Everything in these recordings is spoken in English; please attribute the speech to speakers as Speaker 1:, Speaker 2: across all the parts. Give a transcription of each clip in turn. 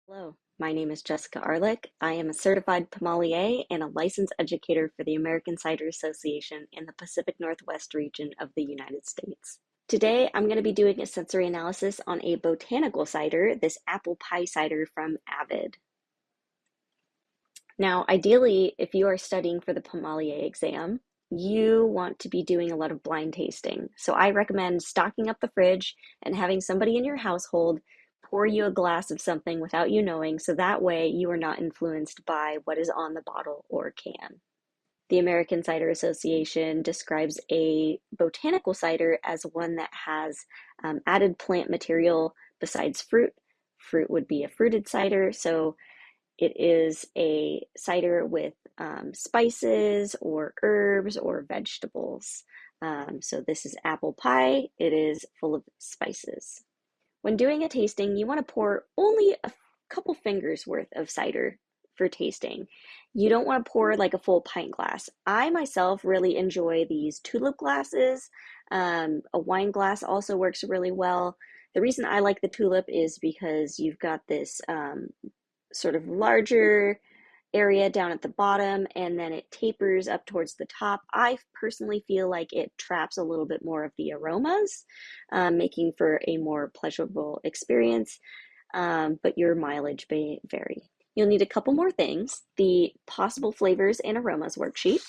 Speaker 1: Hello, my name is Jessica Arlich. I am a certified Pommelier and a licensed educator for the American Cider Association in the Pacific Northwest region of the United States. Today, I'm going to be doing a sensory analysis on a botanical cider, this apple pie cider from Avid. Now, ideally, if you are studying for the Pommelier exam, you want to be doing a lot of blind tasting. So I recommend stocking up the fridge and having somebody in your household pour you a glass of something without you knowing, so that way you are not influenced by what is on the bottle or can. The American Cider Association describes a botanical cider as one that has added plant material besides fruit. Fruit would be a fruited cider, so it is a cider with spices or herbs or vegetables. So this is apple pie. It is full of spices. When doing a tasting, you want to pour only a couple fingers worth of cider for tasting. You don't want to pour like a full pint glass. I myself really enjoy these tulip glasses. A wine glass also works really well. The reason I like the tulip is because you've got this sort of larger area down at the bottom and then it tapers up towards the top. I personally feel like it traps a little bit more of the aromas, making for a more pleasurable experience, but your mileage may vary. You'll need a couple more things: the possible flavors and aromas worksheet,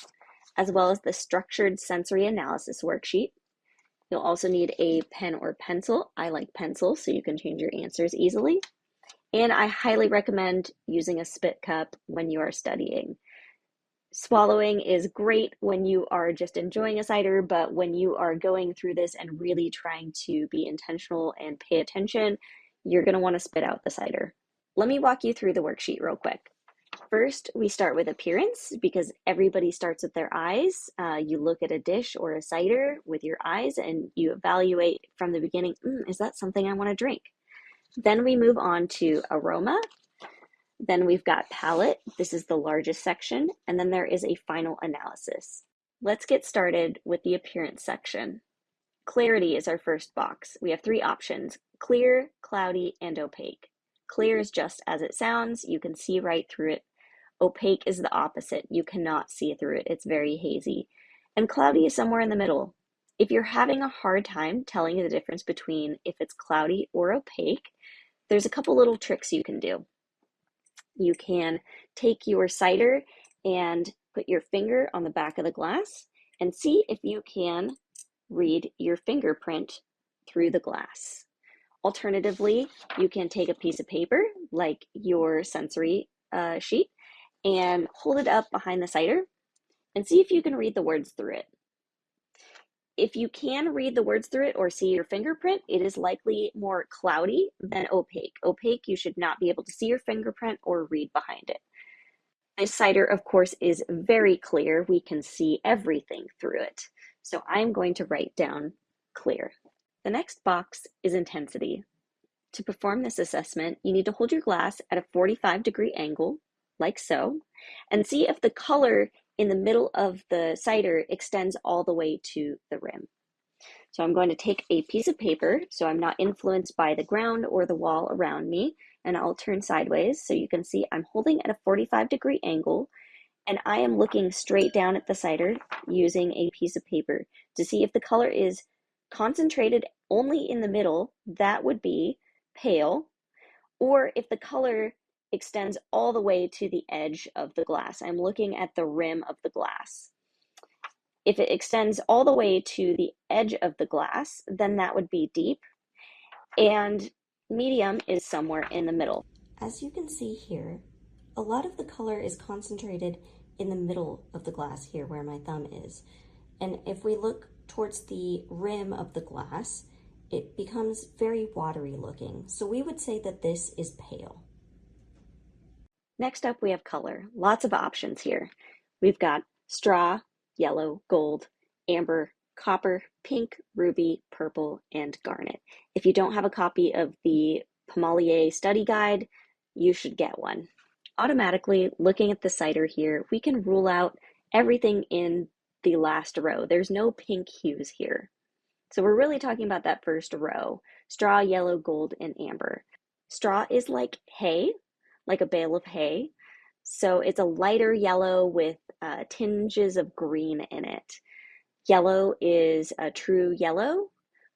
Speaker 1: as well as the structured sensory analysis worksheet. You'll also need a pen or pencil. I like pencils, so you can change your answers easily. And I highly recommend using a spit cup when you are studying. Swallowing is great when you are just enjoying a cider, but when you are going through this and really trying to be intentional and pay attention, you're going to want to spit out the cider. Let me walk you through the worksheet real quick. First, we start with appearance because everybody starts with their eyes. You look at a dish or a cider with your eyes and you evaluate from the beginning, is that something I want to drink? Then we move on to aroma. Then we've got palette. This is the largest section. And then there is a final analysis. Let's get started with the appearance section. Clarity is our first box. We have three options: clear, cloudy, and opaque. Clear is just as it sounds. You can see right through it. Opaque is the opposite. You cannot see through it. It's very hazy. And cloudy is somewhere in the middle. If you're having a hard time telling the difference between if it's cloudy or opaque, there's a couple little tricks you can do. You can take your cider and put your finger on the back of the glass and see if you can read your fingerprint through the glass. Alternatively, you can take a piece of paper, like your sensory sheet, and hold it up behind the cider and see if you can read the words through it. If you can read the words through it or see your fingerprint, it is likely more cloudy than opaque. Opaque, you should not be able to see your fingerprint or read behind it. This cider, of course, is very clear. We can see everything through it. So I'm going to write down clear. The next box is intensity. To perform this assessment, you need to hold your glass at a 45-degree angle, like so, and see if the color in the middle of the cider extends all the way to the rim. So I'm going to take a piece of paper so I'm not influenced by the ground or the wall around me, and I'll turn sideways so you can see I'm holding at a 45-degree angle and I am looking straight down at the cider using a piece of paper to see if the color is concentrated only in the middle. That would be pale, or if the color extends all the way to the edge of the glass. I'm looking at the rim of the glass. If it extends all the way to the edge of the glass, then that would be deep, and medium is somewhere in the middle. As you can see here, a lot of the color is concentrated in the middle of the glass here where my thumb is. And if we look towards the rim of the glass, it becomes very watery looking. So we would say that this is pale. Next up, we have color. Lots of options here. We've got straw, yellow, gold, amber, copper, pink, ruby, purple, and garnet. If you don't have a copy of the Pommelier study guide, you should get one. Automatically, looking at the cider here, we can rule out everything in the last row. There's no pink hues here. So we're really talking about that first row: straw, yellow, gold, and amber. Straw is like hay. like a bale of hay. So it's a lighter yellow with tinges of green in it. Yellow is a true yellow.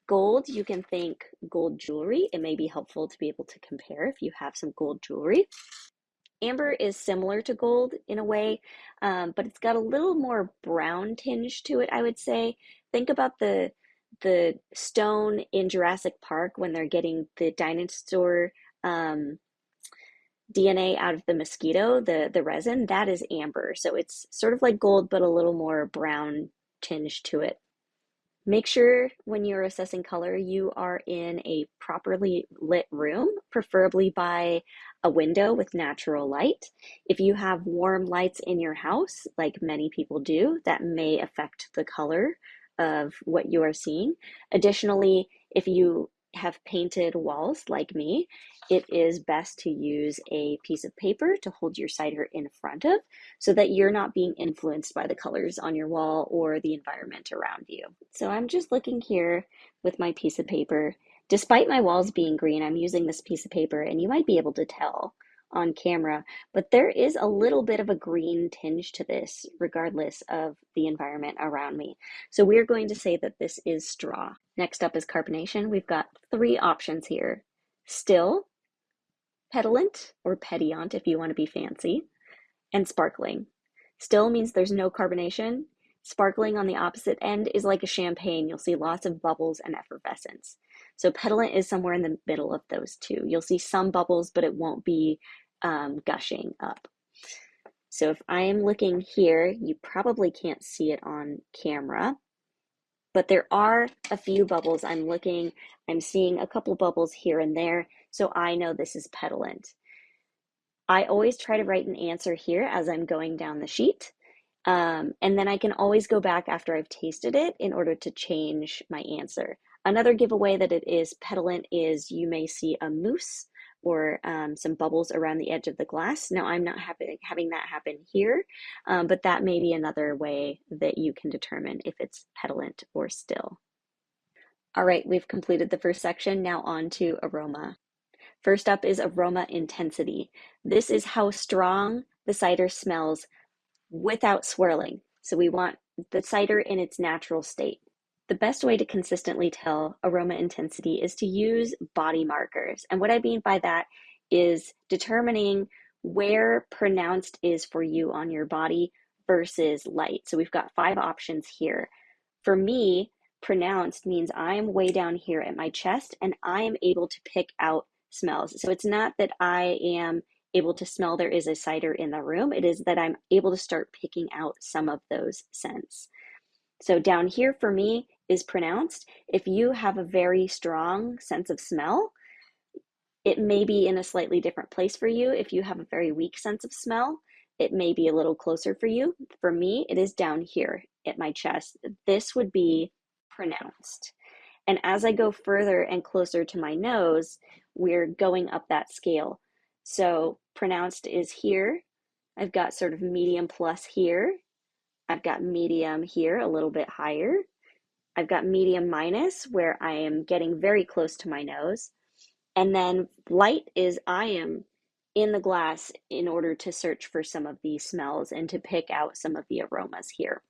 Speaker 1: Gold, you can think gold jewelry. It may be helpful to be able to compare if you have some gold jewelry. Amber is similar to gold in a way, but it's got a little more brown tinge to it, I would say. Think about the stone in Jurassic Park when they're getting the dinosaur DNA out of the mosquito, the resin, that is amber. So it's sort of like gold, but a little more brown tinge to it. Make sure when you're assessing color, you are in a properly lit room, preferably by a window with natural light. If you have warm lights in your house, like many people do, that may affect the color of what you are seeing. Additionally, if you have painted walls like me, it is best to use a piece of paper to hold your cider in front of so that you're not being influenced by the colors on your wall or the environment around you. So I'm just looking here with my piece of paper. Despite my walls being green, I'm using this piece of paper, and you might be able to tell on camera, but there is a little bit of a green tinge to this, regardless of the environment around me. So we're going to say that this is straw. Next up is carbonation. We've got three options here: still, petulant, or pétillant if you want to be fancy, and sparkling. Still means there's no carbonation. Sparkling on the opposite end is like a champagne. You'll see lots of bubbles and effervescence. So pétillant is somewhere in the middle of those two. You'll see some bubbles, but it won't be gushing up. So if I am looking here, you probably can't see it on camera, but there are a few bubbles. I'm seeing a couple bubbles here and there, so I know this is pétillant. I always try to write an answer here as I'm going down the sheet. And then I can always go back after I've tasted it in order to change my answer. Another giveaway that it is pétillant is you may see a mousse or some bubbles around the edge of the glass. Now, I'm not having that happen here, but that may be another way that you can determine if it's pétillant or still. All right, we've completed the first section. Now on to aroma. First up is aroma intensity. This is how strong the cider smells without swirling. So we want the cider in its natural state. The best way to consistently tell aroma intensity is to use body markers. And what I mean by that is determining where pronounced is for you on your body versus light. So we've got 5 options here. For me, pronounced means I'm way down here at my chest and I am able to pick out smells. So it's not that I am able to smell there is a cider in the room. It is that I'm able to start picking out some of those scents. So down here for me is pronounced. If you have a very strong sense of smell, it may be in a slightly different place for you. If you have a very weak sense of smell, it may be a little closer for you. For me, it is down here at my chest. This would be pronounced. And as I go further and closer to my nose, we're going up that scale. So pronounced is here. I've got sort of medium plus here. I've got medium here, a little bit higher. I've got medium minus, where I am getting very close to my nose. And then light is I am in the glass in order to search for some of these smells and to pick out some of the aromas here.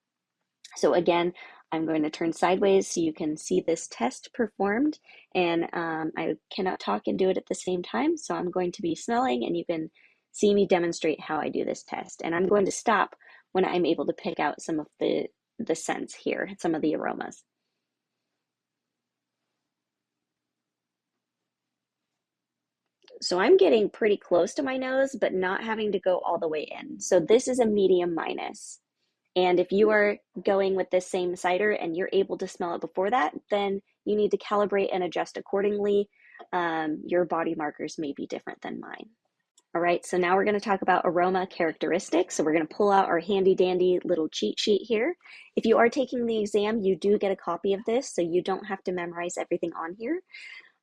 Speaker 1: So again, I'm going to turn sideways so you can see this test performed, and I cannot talk and do it at the same time, so I'm going to be smelling and you can see me demonstrate how I do this test. And I'm going to stop when I'm able to pick out some of the scents here, some of the aromas. So I'm getting pretty close to my nose, but not having to go all the way in. So this is a medium minus. And if you are going with this same cider and you're able to smell it before that, then you need to calibrate and adjust accordingly. Your body markers may be different than mine. All right, so now we're going to talk about aroma characteristics. So we're going to pull out our handy dandy little cheat sheet here. If you are taking the exam, you do get a copy of this, so you don't have to memorize everything on here.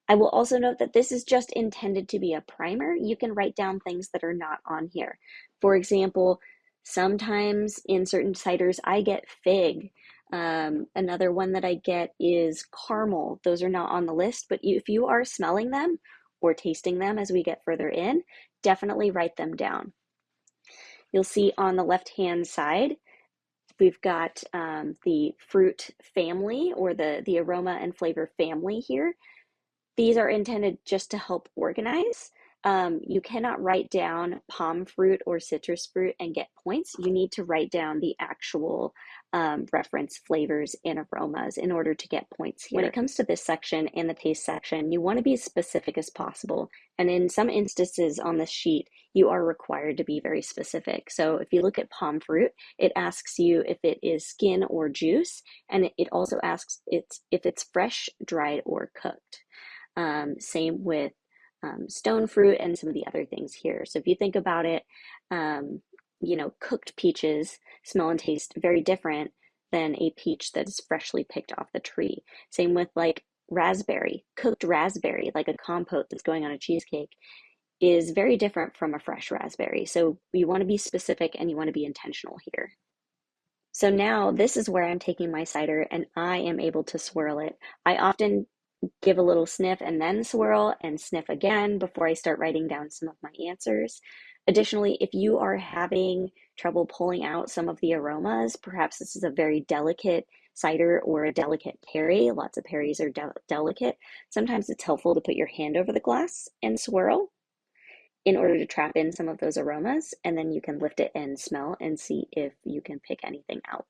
Speaker 1: I will also note that this is just intended to be a primer. You can write down things that are not on here. For example, sometimes in certain ciders, I get fig. Another one that I get is caramel. Those are not on the list, but if you are smelling them or tasting them as we get further in, definitely write them down. You'll see on the left-hand side, we've got the fruit family, or the aroma and flavor family here. These are intended just to help organize. You cannot write down palm fruit or citrus fruit and get points. You need to write down the actual reference flavors and aromas in order to get points here. When it comes to this section and the taste section, you want to be as specific as possible. And in some instances on this sheet, you are required to be very specific. So if you look at palm fruit, it asks you if it is skin or juice, and it also asks if it's fresh, dried, or cooked. Same with stone fruit and some of the other things here. So if you think about it, cooked peaches smell and taste very different than a peach that is freshly picked off the tree. Same with like raspberry, cooked raspberry, like a compote that's going on a cheesecake, is very different from a fresh raspberry. So you want to be specific and you want to be intentional here. So now this is where I'm taking my cider and I am able to swirl it. I often give a little sniff and then swirl and sniff again before I start writing down some of my answers. Additionally, if you are having trouble pulling out some of the aromas, perhaps this is a very delicate cider or a delicate perry. Lots of perries are delicate. Sometimes it's helpful to put your hand over the glass and swirl in order to trap in some of those aromas, and then you can lift it and smell and see if you can pick anything out,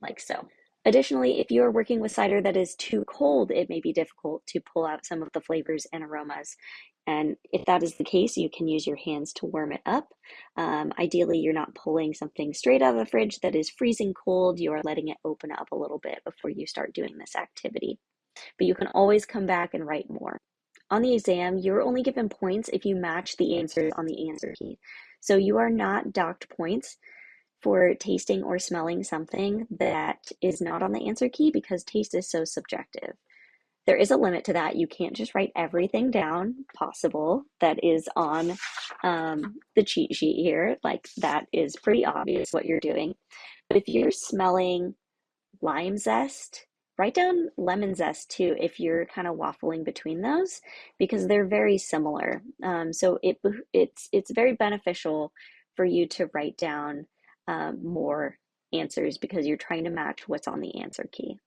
Speaker 1: like so. Additionally, if you are working with cider that is too cold, it may be difficult to pull out some of the flavors and aromas. And if that is the case, you can use your hands to warm it up. Ideally, you're not pulling something straight out of the fridge that is freezing cold. You are letting it open up a little bit before you start doing this activity. But you can always come back and write more. On the exam, you're only given points if you match the answers on the answer key. So you are not docked points for tasting or smelling something that is not on the answer key, because taste is so subjective. There is a limit to that. You can't just write everything down possible that is on the cheat sheet here. Like, that is pretty obvious what you're doing. But if you're smelling lime zest, write down lemon zest too if you're kind of waffling between those, because they're very similar. So it's very beneficial for you to write down more answers because you're trying to match what's on the answer key.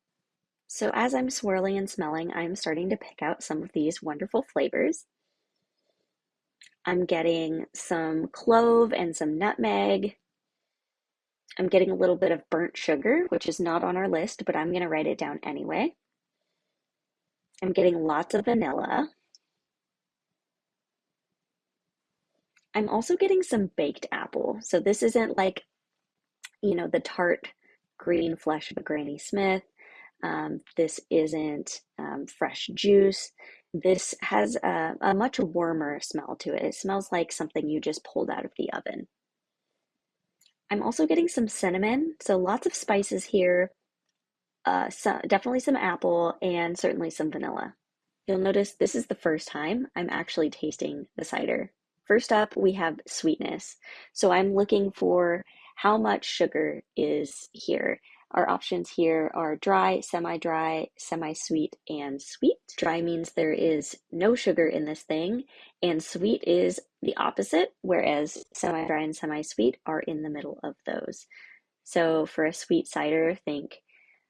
Speaker 1: So as I'm swirling and smelling, I'm starting to pick out some of these wonderful flavors. I'm getting some clove and some nutmeg. I'm getting a little bit of burnt sugar, which is not on our list, but I'm going to write it down anyway. I'm getting lots of vanilla. I'm also getting some baked apple. So this isn't like, the tart green flesh of a Granny Smith. This isn't fresh juice. This has a much warmer smell to it. It smells like something you just pulled out of the oven. I'm also getting some cinnamon, so lots of spices here, definitely some apple, and certainly some vanilla. You'll notice this is the first time I'm actually tasting the cider. First up, we have sweetness. So I'm looking for how much sugar is here. Our options here are dry, semi-dry, semi-sweet, and sweet. Dry means there is no sugar in this thing, and sweet is the opposite, whereas semi-dry and semi-sweet are in the middle of those. So for a sweet cider, think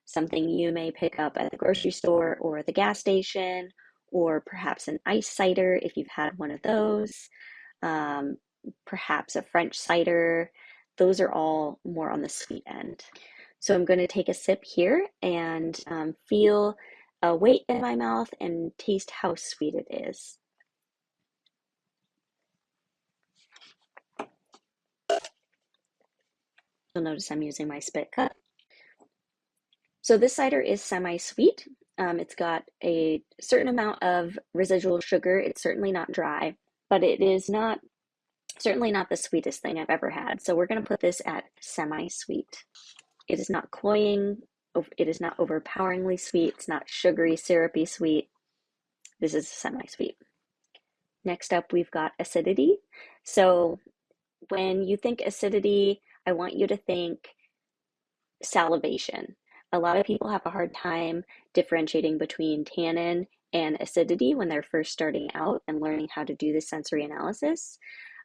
Speaker 1: something you may pick up at the grocery store or the gas station, or perhaps an ice cider if you've had one of those, perhaps a French cider. Those are all more on the sweet end. So I'm going to take a sip here and feel a weight in my mouth and taste how sweet it is. You'll notice I'm using my spit cup. So this cider is semi-sweet. It's got a certain amount of residual sugar. It's certainly not dry, but it is certainly not the sweetest thing I've ever had. So we're going to put this at semi-sweet. It is not cloying. It is not overpoweringly sweet. It's not sugary, syrupy sweet. This is semi-sweet. Next up, we've got acidity. So when you think acidity, I want you to think salivation. A lot of people have a hard time differentiating between tannin and acidity when they're first starting out and learning how to do the sensory analysis.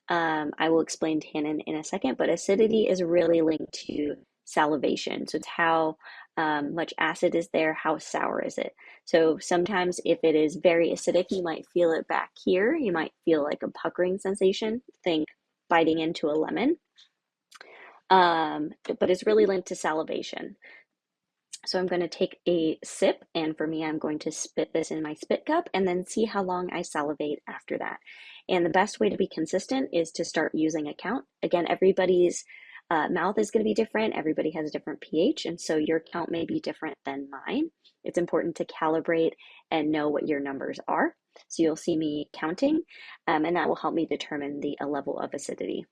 Speaker 1: I will explain tannin in a second, but acidity is really linked to salivation. So it's how much acid is there, how sour is it. So sometimes if it is very acidic, you might feel it back here. You might feel like a puckering sensation. Think biting into a lemon. But it's really linked to salivation. So I'm going to take a sip, and for me, I'm going to spit this in my spit cup and then see how long I salivate after that. And the best way to be consistent is to start using a count. Again, everybody's mouth is going to be different. Everybody has a different pH, and so your count may be different than mine. It's important to calibrate and know what your numbers are. So you'll see me counting, and that will help me determine the level of acidity.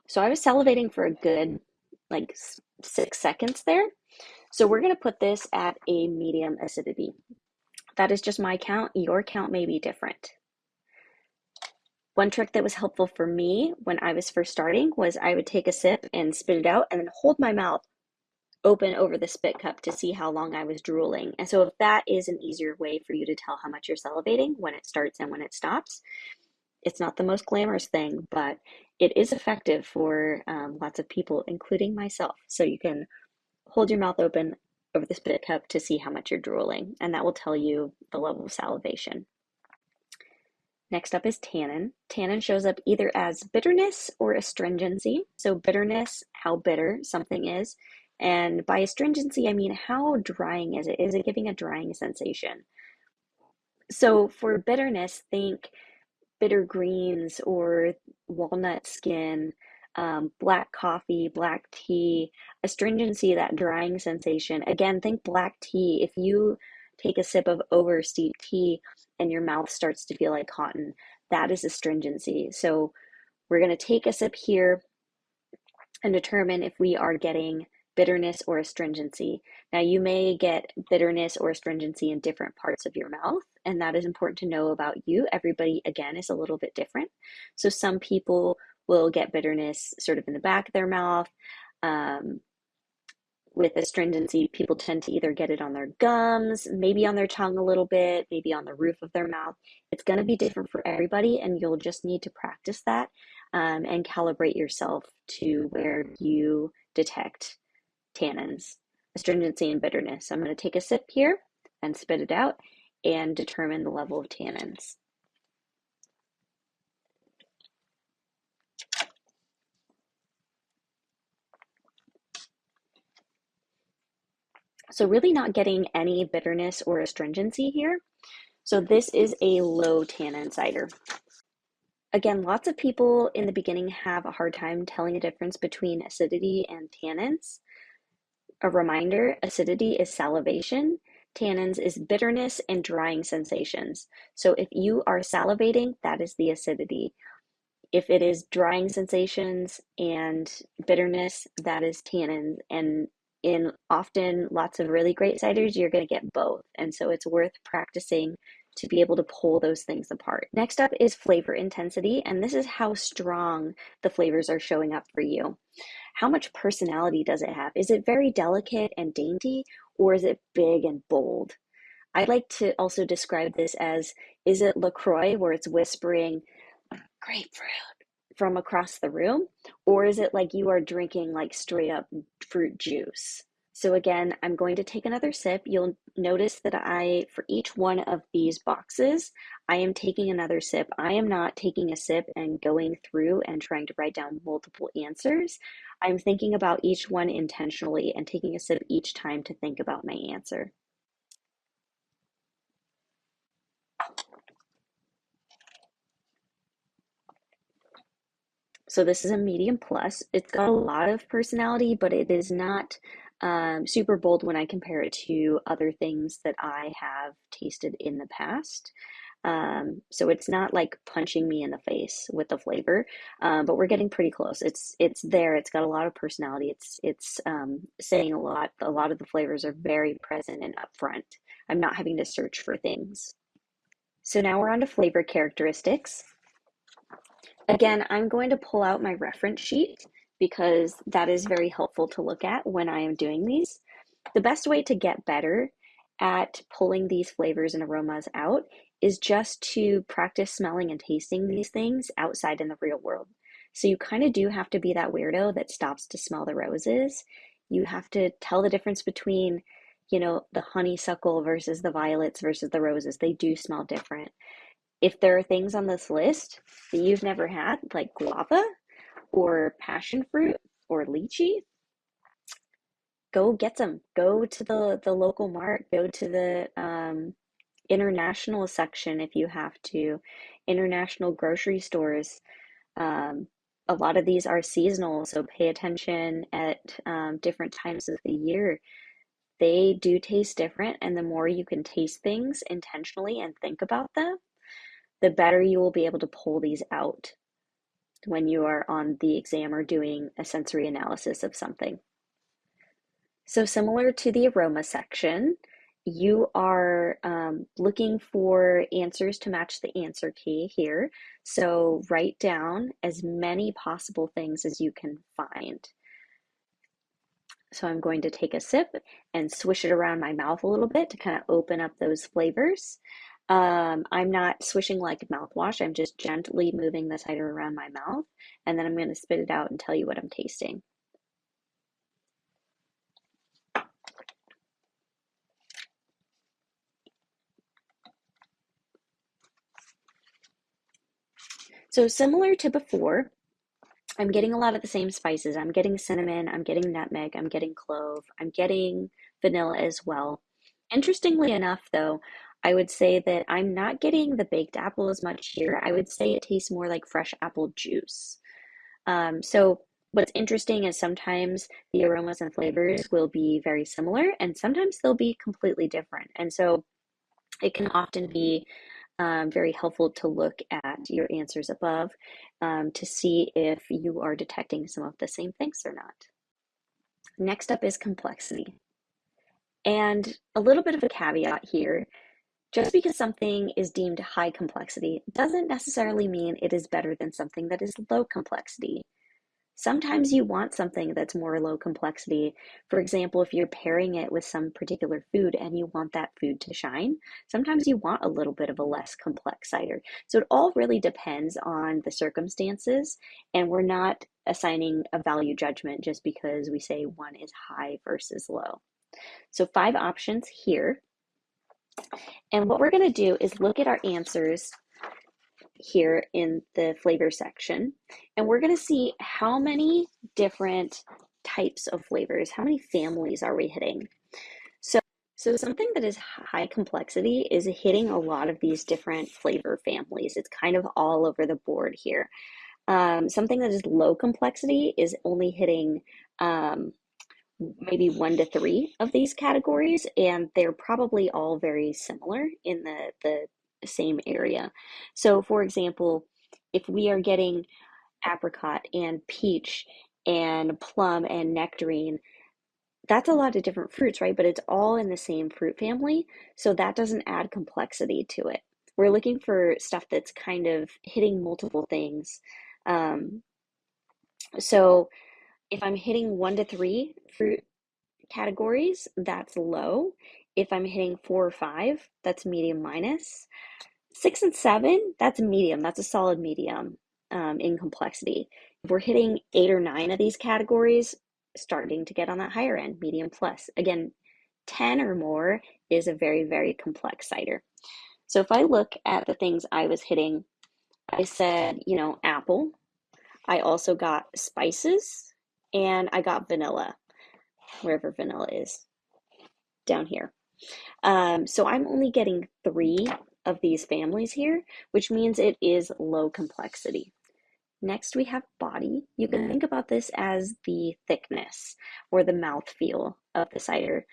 Speaker 1: So I was salivating for a good like 6 seconds there. So we're going to put this at a medium acidity. That is just my count. Your count may be different. One trick that was helpful for me when I was first starting was I would take a sip and spit it out and then hold my mouth open over the spit cup to see how long I was drooling. And so if that is an easier way for you to tell how much you're salivating when it starts and when it stops, it's not the most glamorous thing, but it is effective for lots of people, including myself. So you can hold your mouth open over the spit cup to see how much you're drooling, and that will tell you the level of salivation. Next up is tannin. Tannin shows up either as bitterness or astringency. So bitterness, how bitter something is, and by astringency, I mean how drying is it? Is it giving a drying sensation? So for bitterness, think bitter greens or walnut skin, black coffee, black tea, astringency, that drying sensation. Again, think black tea. If you take a sip of over steeped tea and your mouth starts to feel like cotton, that is astringency. So we're going to take a sip here and determine if we are getting bitterness or astringency. Now, you may get bitterness or astringency in different parts of your mouth, and that is important to know about you. Everybody, again, is a little bit different. So some people will get bitterness sort of in the back of their mouth. With astringency, people tend to either get it on their gums, maybe on their tongue a little bit, maybe on the roof of their mouth. It's going to be different for everybody, and you'll just need to practice that and calibrate yourself to where you detect tannins, astringency, and bitterness. So I'm going to take a sip here and spit it out and determine the level of tannins. So really not getting any bitterness or astringency here. So this is a low tannin cider. Again, lots of people in the beginning have a hard time telling the difference between acidity and tannins. A reminder, acidity is salivation, tannins is bitterness and drying sensations. So if you are salivating, that is the acidity. If it is drying sensations and bitterness, that is tannins. And in often lots of really great ciders, you're going to get both. And so it's worth practicing to be able to pull those things apart. Next up is flavor intensity, and this is how strong the flavors are showing up for you. How much personality does it have? Is it very delicate and dainty, or is it big and bold? I like to also describe this as, is it LaCroix where it's whispering grapefruit from across the room, or is it like you are drinking like straight up fruit juice? So again, I'm going to take another sip. You'll notice that for each one of these boxes, I am taking another sip. I am not taking a sip and going through and trying to write down multiple answers. I'm thinking about each one intentionally and taking a sip each time to think about my answer. So this is a medium plus. It's got a lot of personality, but it is not super bold when I compare it to other things that I have tasted in the past. So it's not like punching me in the face with the flavor, but we're getting pretty close. It's there. It's got a lot of personality. It's saying a lot. A lot of the flavors are very present and upfront. I'm not having to search for things. So now we're on to flavor characteristics. Again, I'm going to pull out my reference sheet because that is very helpful to look at when I am doing these. The best way to get better at pulling these flavors and aromas out is just to practice smelling and tasting these things outside in the real world. So you kind of do have to be that weirdo that stops to smell the roses. You have to tell the difference between, the honeysuckle versus the violets versus the roses. They do smell different. If there are things on this list that you've never had, like guava or passion fruit or lychee, go get some. Go to the local mart. Go to the international section if you have to. International grocery stores. Um, a lot of these are seasonal, so pay attention at different times of the year. They do taste different, and the more you can taste things intentionally and think about them, the better you will be able to pull these out when you are on the exam or doing a sensory analysis of something. So similar to the aroma section, you are looking for answers to match the answer key here. So write down as many possible things as you can find. So I'm going to take a sip and swish it around my mouth a little bit to kind of open up those flavors. I'm not swishing like mouthwash. I'm just gently moving the cider around my mouth, and then I'm going to spit it out and tell you what I'm tasting. So similar to before, I'm getting a lot of the same spices. I'm getting cinnamon, I'm getting nutmeg, I'm getting clove, I'm getting vanilla as well. Interestingly enough, though, I would say that I'm not getting the baked apple as much here. I would say it tastes more like fresh apple juice. So what's interesting is sometimes the aromas and flavors will be very similar, and sometimes they'll be completely different. And so it can often be very helpful to look at your answers above to see if you are detecting some of the same things or not. Next up is complexity. And a little bit of a caveat here, just because something is deemed high complexity doesn't necessarily mean it is better than something that is low complexity. Sometimes you want something that's more low complexity. For example, if you're pairing it with some particular food and you want that food to shine, sometimes you want a little bit of a less complex cider. So it all really depends on the circumstances, and we're not assigning a value judgment just because we say one is high versus low. So 5 options here. And what we're going to do is look at our answers here in the flavor section, and we're going to see how many different types of flavors, how many families are we hitting. So something that is high complexity is hitting a lot of these different flavor families. It's kind of all over the board here. Something that is low complexity is only hitting maybe 1 to 3 of these categories, and they're probably all very similar in the same area. So, for example, if we are getting apricot and peach and plum and nectarine, that's a lot of different fruits, right? But it's all in the same fruit family, so that doesn't add complexity to it. We're looking for stuff that's kind of hitting multiple things. Um, so if I'm hitting 1 to 3 fruit categories, that's low. If I'm hitting 4 or 5, that's medium minus. 6 and 7, that's medium. That's a solid medium in complexity. If we're hitting 8 or 9 of these categories, starting to get on that higher end, medium plus. Again, 10 or more is a very, very complex cider. So if I look at the things I was hitting, I said, apple. I also got spices, and I got vanilla, wherever vanilla is, down here. So I'm only getting 3 of these families here, which means it is low complexity. Next, we have body. You can think about this as the thickness or the mouthfeel of the cider.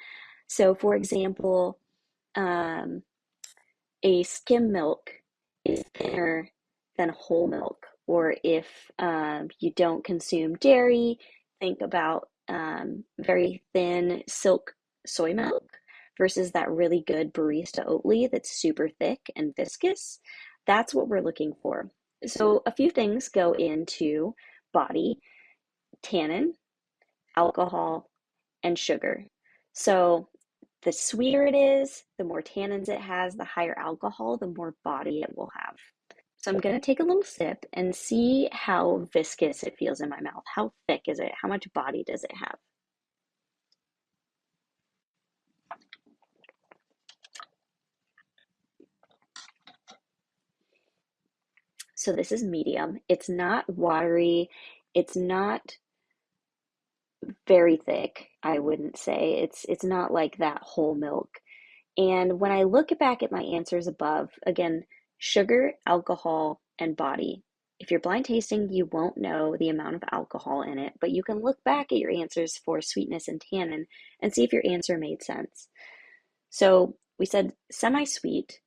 Speaker 1: So, for example, a skim milk is thinner than whole milk. Or if you don't consume dairy, think about very thin silk soy milk versus that really good barista Oatly that's super thick and viscous. That's what we're looking for. So a few things go into body: tannin, alcohol, and sugar. So the sweeter it is, the more tannins it has, the higher alcohol, the more body it will have. So I'm going to take a little sip and see how viscous it feels in my mouth. How thick is it? How much body does it have? So this is medium. It's not watery. It's not very thick, I wouldn't say. It's not like that whole milk. And when I look back at my answers above, again, sugar, alcohol, and body. If you're blind tasting, you won't know the amount of alcohol in it, but you can look back at your answers for sweetness and tannin and see if your answer made sense. So we said semi-sweet,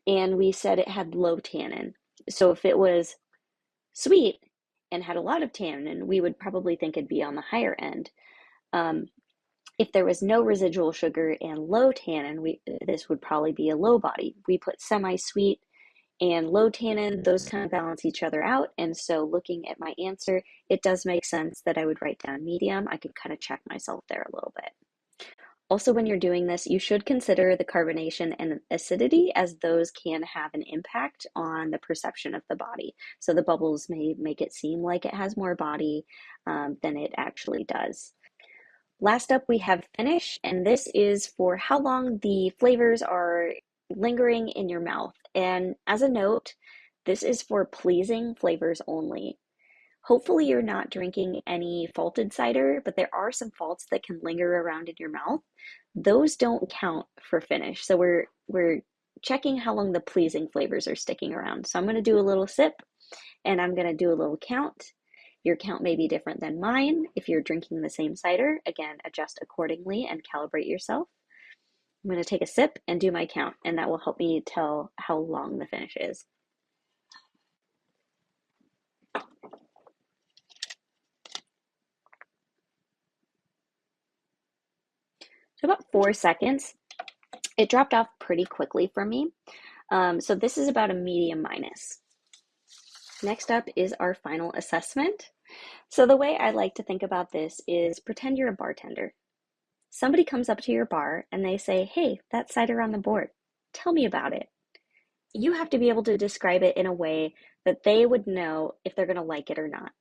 Speaker 1: and we said it had low tannin. So if it was sweet and had a lot of tannin, we would probably think it'd be on the higher end. Um, if there was no residual sugar and low tannin, this would probably be a low body. We put semi-sweet and low tannin, those kind of balance each other out. And so looking at my answer, it does make sense that I would write down medium. I could kind of check myself there a little bit. Also, when you're doing this, you should consider the carbonation and acidity, as those can have an impact on the perception of the body. So the bubbles may make it seem like it has more body than it actually does. Last up, we have finish, and this is for how long the flavors are lingering in your mouth. And as a note, this is for pleasing flavors only. Hopefully you're not drinking any faulted cider, but there are some faults that can linger around in your mouth. Those don't count for finish. So we're checking how long the pleasing flavors are sticking around. So I'm going to do a little sip and I'm going to do a little count. Your count may be different than mine. If you're drinking the same cider, again, adjust accordingly and calibrate yourself. I'm going to take a sip and do my count, and that will help me tell how long the finish is. So about 4 seconds. It dropped off pretty quickly for me. So this is about a medium minus. Next up is our final assessment. So the way I like to think about this is pretend you're a bartender. Somebody comes up to your bar and they say, "Hey, that cider on the board, tell me about it." You have to be able to describe it in a way that they would know if they're going to like it or not.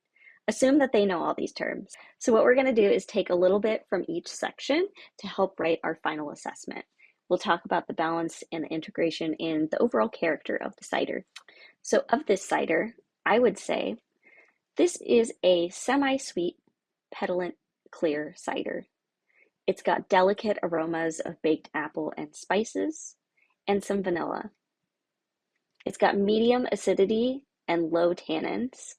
Speaker 1: Assume that they know all these terms. So what we're going to do is take a little bit from each section to help write our final assessment. We'll talk about the balance and the integration in the overall character of the cider. So of this cider, I would say this is a semi-sweet, petulant, clear cider. It's got delicate aromas of baked apple and spices and some vanilla. It's got medium acidity and low tannins.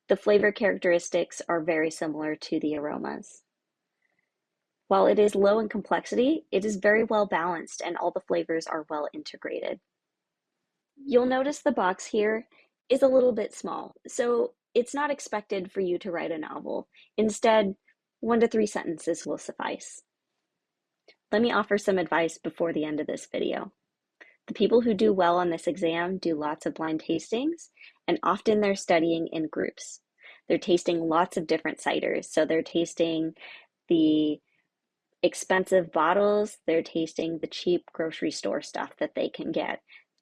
Speaker 1: The flavor characteristics are very similar to the aromas. While it is low in complexity, it is very well balanced and all the flavors are well integrated. You'll notice the box here is a little bit small, so it's not expected for you to write a novel. Instead, 1 to 3 sentences will suffice. Let me offer some advice before the end of this video. The people who do well on this exam do lots of blind tastings, and often they're studying in groups. They're tasting lots of different ciders. So they're tasting the expensive bottles, they're tasting the cheap grocery store stuff that they can get.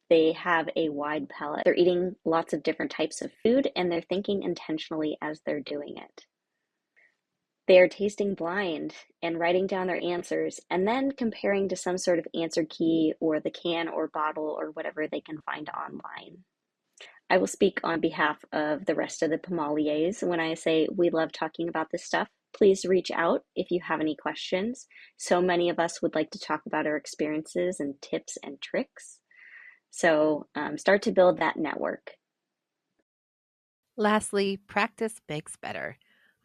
Speaker 1: They have a wide palette. They're eating lots of different types of food, and they're thinking intentionally as they're doing it. They are tasting blind and writing down their answers and then comparing to some sort of answer key or the can or bottle or whatever they can find online. I will speak on behalf of the rest of the Pommeliers when I say we love talking about this stuff. Please reach out if you have any questions. So many of us would like to talk about our experiences and tips and tricks. So start to build that network.
Speaker 2: Lastly, practice makes better.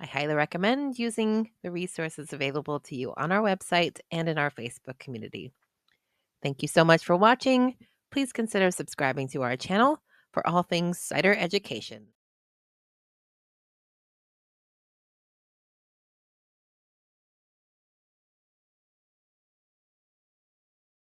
Speaker 2: I highly recommend using the resources available to you on our website and in our Facebook community. Thank you so much for watching. Please consider subscribing to our channel for all things cider education.